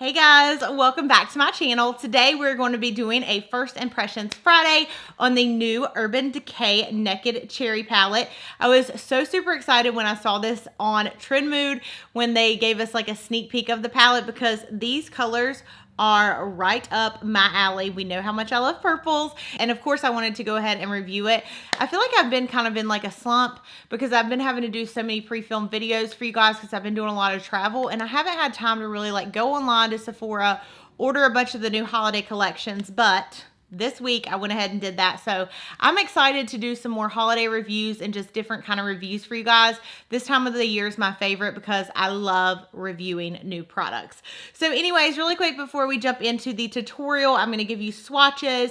Hey guys, welcome back to my channel. Today we're going to be doing a First Impressions Friday on the new Urban Decay Naked Cherry palette. I was so super excited when I saw this on Trend Mood when they gave us like a sneak peek of the palette because these colors are right up my alley. We know how much I love purples, and of course I wanted to go ahead and review it. I feel like I've been kind of in like a slump because I've been having to do so many pre-filmed videos for you guys because I've been doing a lot of travel and I haven't had time to really like go online to Sephora, order a bunch of the new holiday collections, but this week I went ahead and did that. So I'm excited to do some more holiday reviews and just different kind of reviews for you guys. This time of the year is my favorite because I love reviewing new products. So anyways, really quick before we jump into the tutorial, I'm going to give you swatches,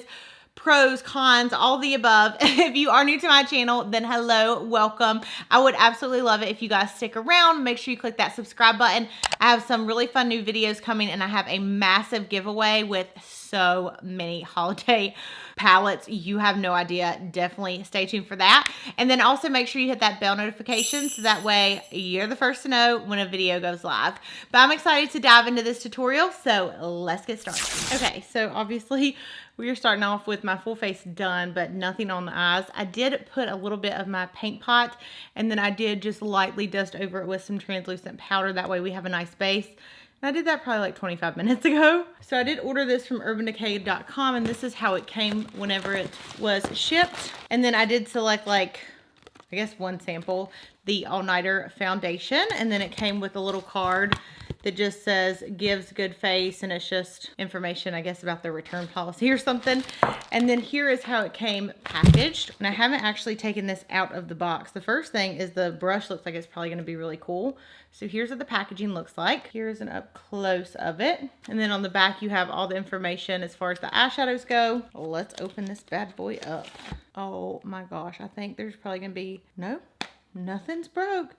pros, cons, all the above. If you are new to my channel, then hello, welcome. I would absolutely love it if you guys stick around. Make sure you click that subscribe button. I have some really fun new videos coming and I have a massive giveaway with so many holiday palettes. You have no idea. Definitely stay tuned for that. And then also make sure you hit that bell notification so that way you're the first to know when a video goes live. But I'm excited to dive into this tutorial, so let's get started. Okay, so obviously we are starting off with my full face done, but nothing on the eyes. I did put a little bit of my paint pot, and then I did just lightly dust over it with some translucent powder. That way we have a nice base. And I did that probably like 25 minutes ago. So I did order this from urbandecay.com, and this is how it came whenever it was shipped. And then I did select like, I guess one sample, the All Nighter foundation, and then it came with a little card that just says gives good face, and it's just information, I guess, about the return policy or something. And then here is how it came packaged. And I haven't actually taken this out of the box. The first thing is the brush looks like it's probably going to be really cool. So here's what the packaging looks like. Here's an up close of it. And then on the back you have all the information as far as the eyeshadows go. Let's open this bad boy up. Oh my gosh, I think there's probably going to be, no, nothing's broke.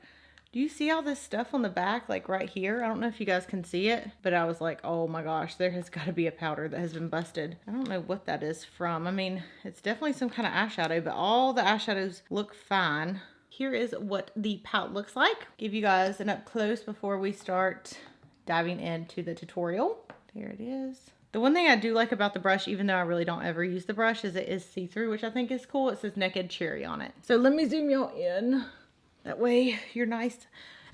Do you see all this stuff on the back, like right here? I don't know if you guys can see it, but I was like, oh my gosh, there has got to be a powder that has been busted. I don't know what that is from. I mean, it's definitely some kind of eyeshadow, but all the eyeshadows look fine. Here is what the palette looks like. Give you guys an up close before we start diving into the tutorial. There it is. The one thing I do like about the brush, even though I really don't ever use the brush, is it is see-through, which I think is cool. It says Naked Cherry on it. So let me zoom y'all in. That way you're nice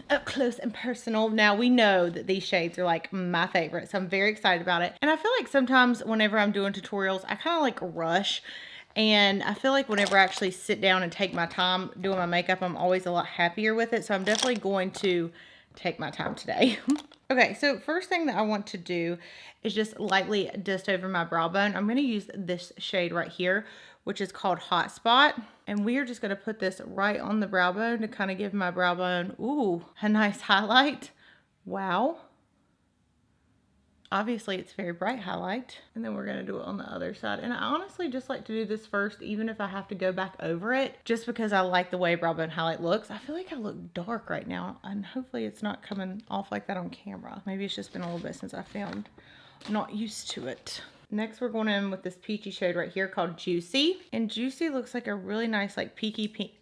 up close and personal. Now we know that these shades are like my favorite, so I'm very excited about it. And I feel like sometimes whenever I'm doing tutorials, I kind of like rush. And I feel like whenever I actually sit down and take my time doing my makeup, I'm always a lot happier with it. So I'm definitely going to take my time today. Okay, so first thing that I want to do is just lightly dust over my brow bone. I'm going to use this shade right here, which is called Hot Spot. And we are just going to put this right on the brow bone to kind of give my brow bone, ooh, a nice highlight. Wow. Obviously, it's very bright highlight. And then we're going to do it on the other side. And I honestly just like to do this first, even if I have to go back over it, just because I like the way brow bone highlight looks. I feel like I look dark right now, and hopefully it's not coming off like that on camera. Maybe it's just been a little bit since I filmed. I'm not used to it. Next, we're going in with this peachy shade right here called Juicy. And Juicy looks like a really nice, like peachy pink.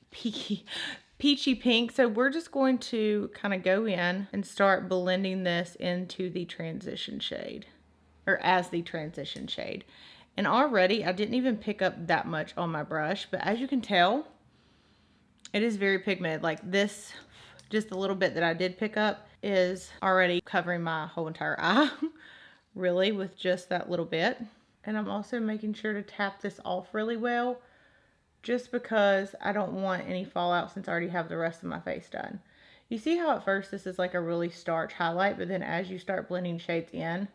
So we're just going to kind of go in and start blending this into the transition shade, or as the transition shade. And already I didn't even pick up that much on my brush, but as you can tell, it is very pigmented. Like this, just a little bit that I did pick up is already covering my whole entire eye. Really, with just that little bit. And I'm also making sure to tap this off really well, just because I don't want any fallout since I already have the rest of my face done. You see how at first this is like a really starch highlight, but then as you start blending shades in,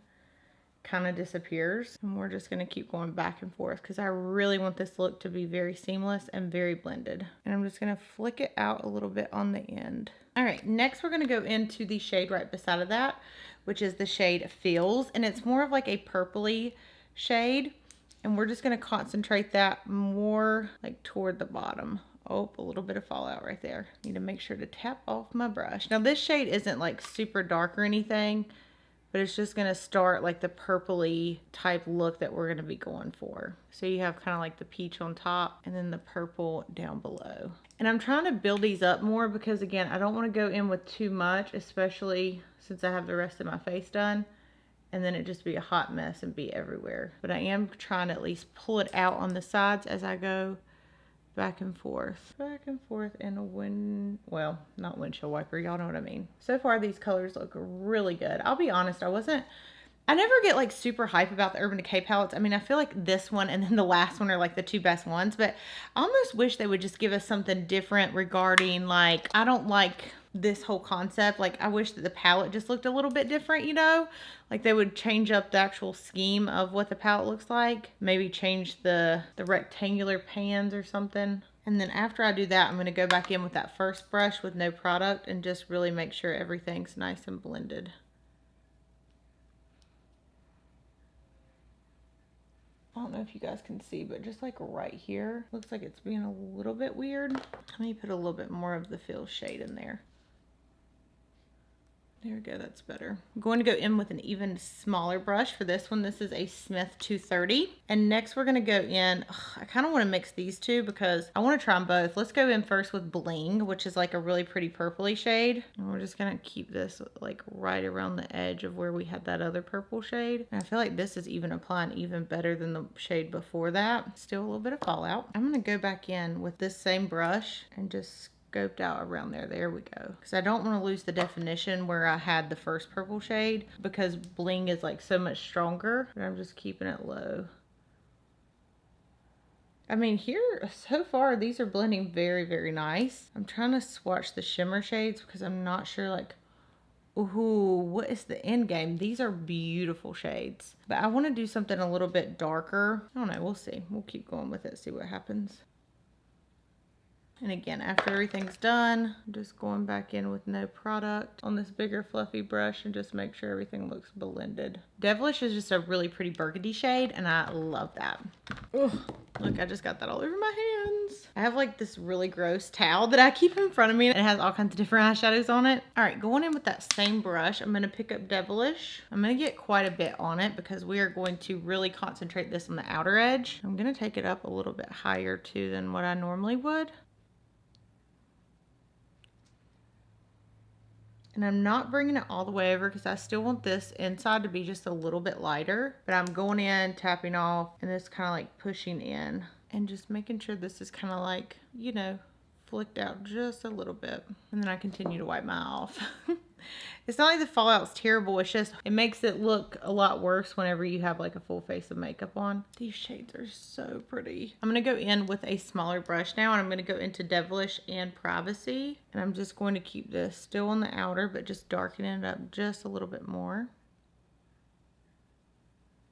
kind of disappears. And we're just going to keep going back and forth because I really want this look to be very seamless and very blended. And I'm just going to flick it out a little bit on the end. All right, next we're going to go into the shade right beside of that, which is the shade Feels, and it's more of like a purpley shade, and we're just going to concentrate that more like toward the bottom. Oh, a little bit of fallout right there. Need to make sure to tap off my brush. Now this shade isn't like super dark or anything, but it's just going to start like the purpley type look that we're going to be going for. So you have kind of like the peach on top and then the purple down below. And I'm trying to build these up more because, again, I don't want to go in with too much, especially since I have the rest of my face done. and then it just be a hot mess and be everywhere. But I am trying to at least pull it out on the sides as I go back and forth in a well, not windshield wiper, y'all know what I mean. So far these colors look really good. I'll be honest, I never get like super hype about the Urban Decay palettes. I mean, I feel like this one and then the last one are like the two best ones, but I almost wish they would just give us something different regarding, like, I don't like this whole concept. Like, I wish that the palette just looked a little bit different, you know? Like, they would change up the actual scheme of what the palette looks like. Maybe change the rectangular pans or something. And then after I do that, I'm going to go back in with that first brush with no product and just really make sure everything's nice and blended. I don't know if you guys can see, but just like right here, looks like it's being a little bit weird. Let me put a little bit more of the Fill shade in there. There we go, that's better. I'm going to go in with an even smaller brush for this one. This is a Smith 230. And next we're gonna go in, I kind of want to mix these two because I want to try them both. Let's go in first with Bling, which is like a really pretty purpley shade. And we're just gonna keep this like right around the edge of where we had that other purple shade. And I feel like this is even applying even better than the shade before that. Still a little bit of fallout. I'm gonna go back in with this same brush and just scoped out around there. There we go. Because I don't want to lose the definition where I had the first purple shade, because Bling is like so much stronger, but I'm just keeping it low. I mean, here so far these are blending very, very nice. I'm trying to swatch the shimmer shades because I'm not sure, like, ooh, what is the end game? These are beautiful shades, but I want to do something a little bit darker. I don't know, we'll see. We'll keep going with it, see what happens. And again, after everything's done, I'm just going back in with no product on this bigger fluffy brush and just make sure everything looks blended. Devilish is just a really pretty burgundy shade, and I love that. Ugh, look, I just got that all over my hands. I have like this really gross towel that I keep in front of me, and it has all kinds of different eyeshadows on it. All right, going in with that same brush, I'm gonna pick up Devilish. I'm gonna get quite a bit on it because we are going to really concentrate this on the outer edge. I'm gonna take it up a little bit higher too than what I normally would. And I'm not bringing it all the way over because I still want this inside to be just a little bit lighter. But I'm going in, tapping off, and this kind of like pushing in. And just making sure this is kind of like, you know, flicked out just a little bit. And then I continue to wipe my eye off. It's not like the fallout's terrible, it's just, it makes it look a lot worse whenever you have like a full face of makeup on. These shades are so pretty. I'm gonna go in with a smaller brush now, and I'm gonna go into Devilish and Privacy. And I'm just going to keep this still on the outer, but just darkening it up just a little bit more.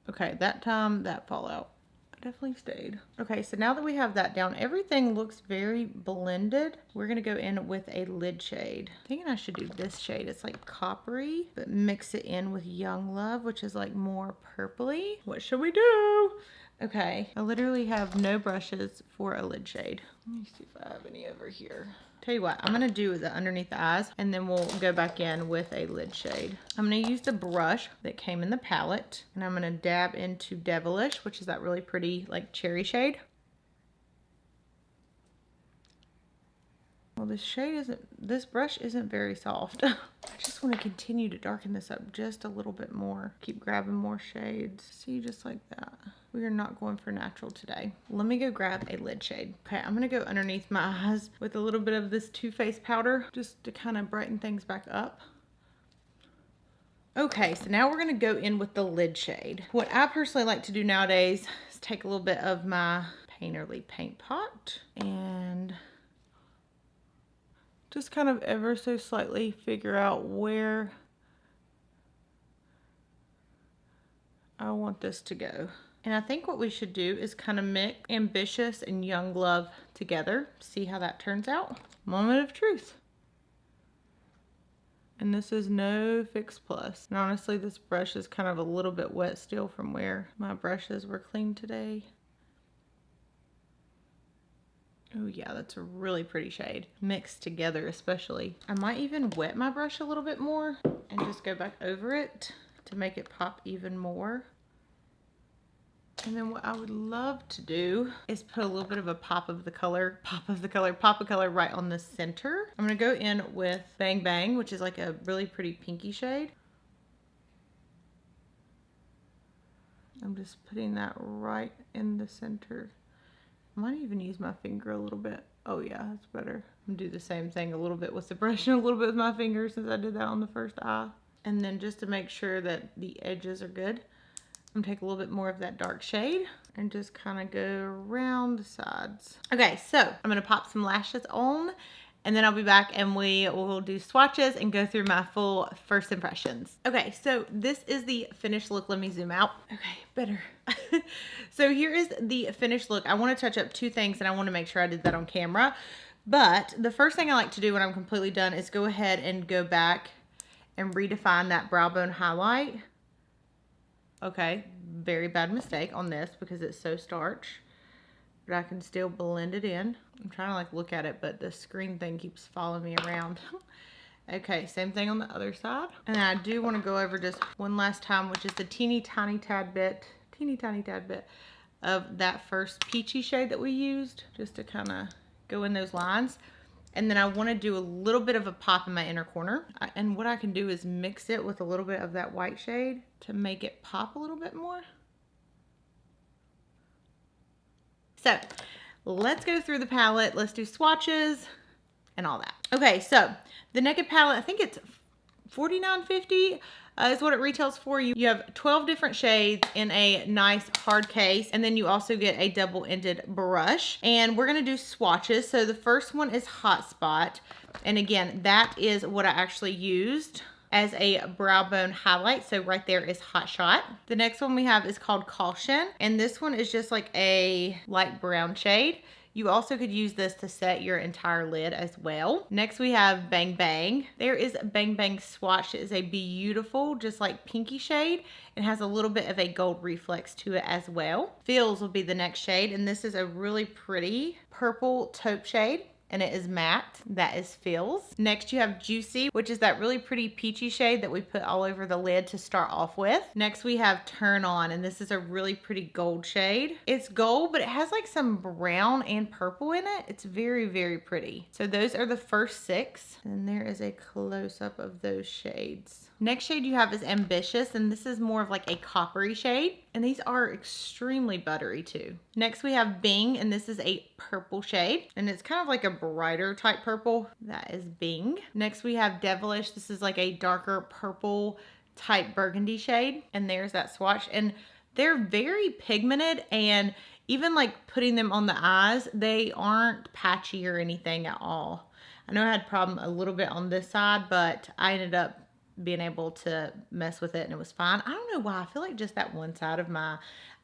Okay, that time, that fallout definitely stayed. Okay, so now that we have that down, everything looks very blended. We're gonna go in with a lid shade. I'm thinking I should do this shade. It's like coppery, but mix it in with Young Love, which is like more purpley. What should we do? Okay, I literally have no brushes for a lid shade. Let me see if I have any over here. Tell you what, I'm gonna do the underneath the eyes, and then we'll go back in with a lid shade. I'm gonna use the brush that came in the palette, and I'm gonna dab into Devilish, which is that really pretty like cherry shade. Well, this brush isn't very soft. I just want to continue to darken this up just a little bit more. Keep grabbing more shades. See, just like that. We are not going for natural today. Let me go grab a lid shade. Okay, I'm gonna go underneath my eyes with a little bit of this Too Faced powder just to kind of brighten things back up. Okay, so now we're gonna go in with the lid shade. What I personally like to do nowadays is take a little bit of my Painterly paint pot and just kind of ever so slightly figure out where I want this to go. And I think what we should do is kind of mix Ambitious and Young Love together. See how that turns out. Moment of truth. And this is no Fix Plus. And honestly, this brush is kind of a little bit wet still from where my brushes were clean today. Oh yeah, that's a really pretty shade. Mixed together especially. I might even wet my brush a little bit more and just go back over it to make it pop even more. And then what I would love to do is put a little bit of a pop of color right on the center. I'm gonna go in with Bang Bang, which is like a really pretty pinky shade. I'm just putting that right in the center. I might even use my finger a little bit. Oh yeah, that's better. I'm gonna do the same thing a little bit with the brush and a little bit with my finger since I did that on the first eye. And then just to make sure that the edges are good, I'm gonna take a little bit more of that dark shade and just kind of go around the sides. Okay, so I'm gonna pop some lashes on, and then I'll be back and we will do swatches and go through my full first impressions. Okay, so this is the finished look. Let me zoom out. Okay, better. So here is the finished look. I want to touch up two things, and I want to make sure I did that on camera. But the first thing I like to do when I'm completely done is go ahead and go back and redefine that brow bone highlight. Okay, very bad mistake on this because it's so starch, but I can still blend it in. I'm trying to like look at it, but the screen thing keeps following me around. Okay, same thing on the other side. And I do want to go over just one last time, which is the teeny tiny tad bit of that first peachy shade that we used, just to kind of go in those lines. And then I want to do a little bit of a pop in my inner corner. And what I can do is mix it with a little bit of that white shade to make it pop a little bit more. So let's go through the palette. Let's do swatches and all that. Okay, so the Naked palette, I think it's $49.50 is what it retails for. You have 12 different shades in a nice hard case, and then you also get a double-ended brush. And we're gonna do swatches. So the first one is Hotspot, and again, that is what I actually used as a brow bone highlight. So right there is Hot Shot. The next one we have is called Caution, and this one is just like a light brown shade. You also could use this to set your entire lid as well. Next we have Bang Bang. There is Bang Bang Swatch. It is a beautiful, just like pinky shade. It has a little bit of a gold reflex to it as well. Feels will be the next shade, and this is a really pretty purple taupe shade, and it is matte. That is Feels. Next you have Juicy, which is that really pretty peachy shade that we put all over the lid to start off with. Next we have Turn On, and this is a really pretty gold shade. It's gold, but it has like some brown and purple in it. It's very, very pretty. So those are the first 6, and there is a close-up of those shades. Next shade you have is Ambitious, and this is more of like a coppery shade, and these are extremely buttery too. Next we have Bing, and this is a purple shade, and it's kind of like a brighter type purple. That is Bing. Next we have Devilish. This is like a darker purple type burgundy shade, and there's that swatch. And they're very pigmented, and even like putting them on the eyes, they aren't patchy or anything at all. I know I had a problem a little bit on this side, but I ended up being able to mess with it and it was fine. I don't know why. I feel like just that one side of my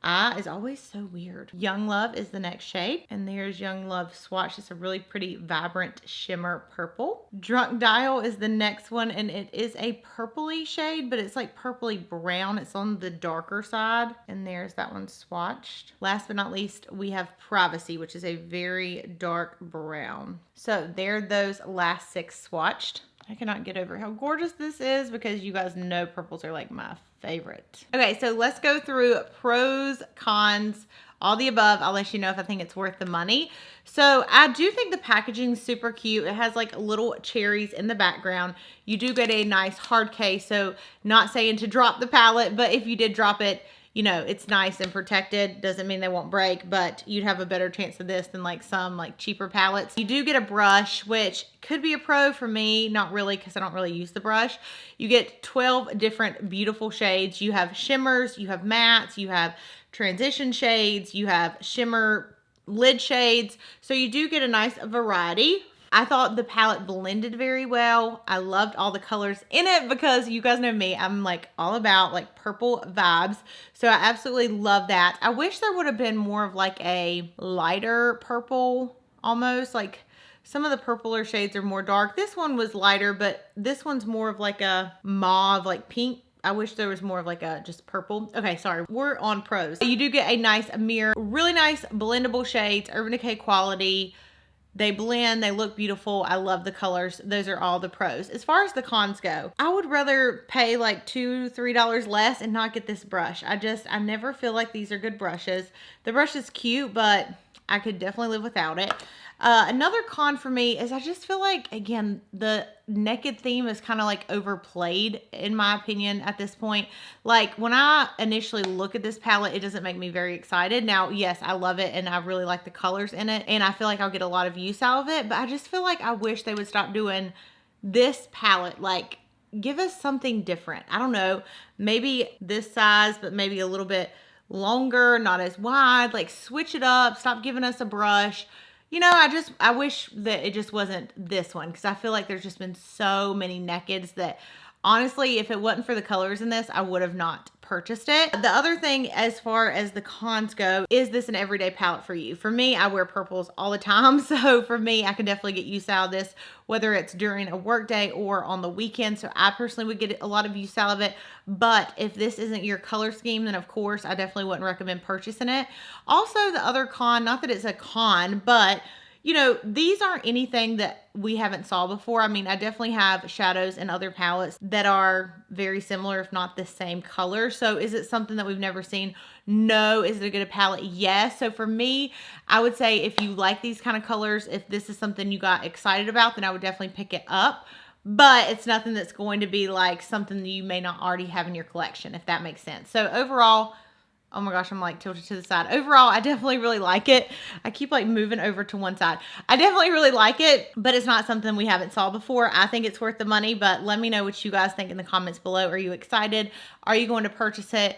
eye is always so weird. Young Love is the next shade, and there's Young Love Swatch. It's a really pretty vibrant shimmer purple. Drunk Dial is the next one, and it is a purpley shade, but it's like purpley brown. It's on the darker side, and there's that one swatched. Last but not least, we have Privacy, which is a very dark brown. So there are those last 6 swatched. I cannot get over how gorgeous this is because you guys know purples are like my favorite. Okay, so let's go through pros, cons, all the above. I'll let you know if I think it's worth the money. So I do think the packaging is super cute. It has like little cherries in the background. You do get a nice hard case, so not saying to drop the palette, but if you did drop it, you know, it's nice and protected. Doesn't mean they won't break, but you'd have a better chance of this than like some like cheaper palettes. You do get a brush, which could be a pro for me. Not really, because I don't really use the brush. You get 12 different beautiful shades. You have shimmers, you have mattes, you have transition shades, you have shimmer lid shades. So you do get a nice variety. I thought the palette blended very well. I loved all the colors in it because you guys know me, I'm like all about like purple vibes. So I absolutely love that. I wish there would have been more of like a lighter purple almost. Like some of the purpler shades are more dark. This one was lighter, but this one's more of like a mauve, like pink. I wish there was more of like a just purple. Okay, sorry, we're on pros. You do get a nice mirror, really nice blendable shades, Urban Decay quality. They blend, they look beautiful. I love the colors. Those are all the pros. As far as the cons go, I would rather pay like $2, $3 less and not get this brush. I never feel like these are good brushes. The brush is cute, but I could definitely live without it. Another con for me is I just feel like, again, the naked theme is kind of like overplayed in my opinion at this point. Like when I initially look at this palette, it doesn't make me very excited. Now, yes, I love it and I really like the colors in it and I feel like I'll get a lot of use out of it, but I just feel like I wish they would stop doing this palette. Like, give us something different. I don't know, maybe this size, but maybe a little bit longer, not as wide. Like, switch it up, stop giving us a brush. You know, I wish that it just wasn't this one, because I feel like there's just been so many nakeds that honestly, if it wasn't for the colors in this, I would have not purchased it. The other thing as far as the cons go, is this an everyday palette for you? For me, I wear purples all the time. So for me, I can definitely get use out of this, whether it's during a work day or on the weekend. So I personally would get a lot of use out of it. But if this isn't your color scheme, then of course, I definitely wouldn't recommend purchasing it. Also, the other con, not that it's a con, but you know, these aren't anything that we haven't saw before. I mean, I definitely have shadows in other palettes that are very similar, if not the same color. So is it something that we've never seen? No. Is it a good palette? Yes. So for me, I would say if you like these kind of colors, if this is something you got excited about, then I would definitely pick it up. But it's nothing that's going to be like something that you may not already have in your collection, if that makes sense. So overall, oh my gosh, I'm like tilted to the side. Overall, I definitely really like it. I keep like moving over to one side. I definitely really like it, but it's not something we haven't saw before. I think it's worth the money, but let me know what you guys think in the comments below. Are you excited? Are you going to purchase it?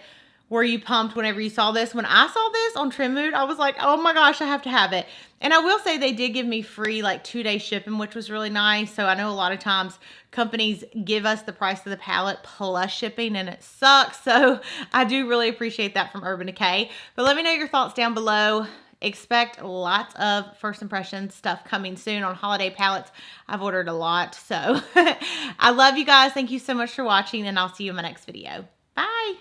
Were you pumped whenever you saw this? When I saw this on Trim Mood, I was like, oh my gosh, I have to have it. And I will say they did give me free like 2-day shipping, which was really nice. So I know a lot of times companies give us the price of the palette plus shipping and it sucks. So I do really appreciate that from Urban Decay. But let me know your thoughts down below. Expect lots of first impression stuff coming soon on holiday palettes. I've ordered a lot. So I love you guys. Thank you so much for watching and I'll see you in my next video.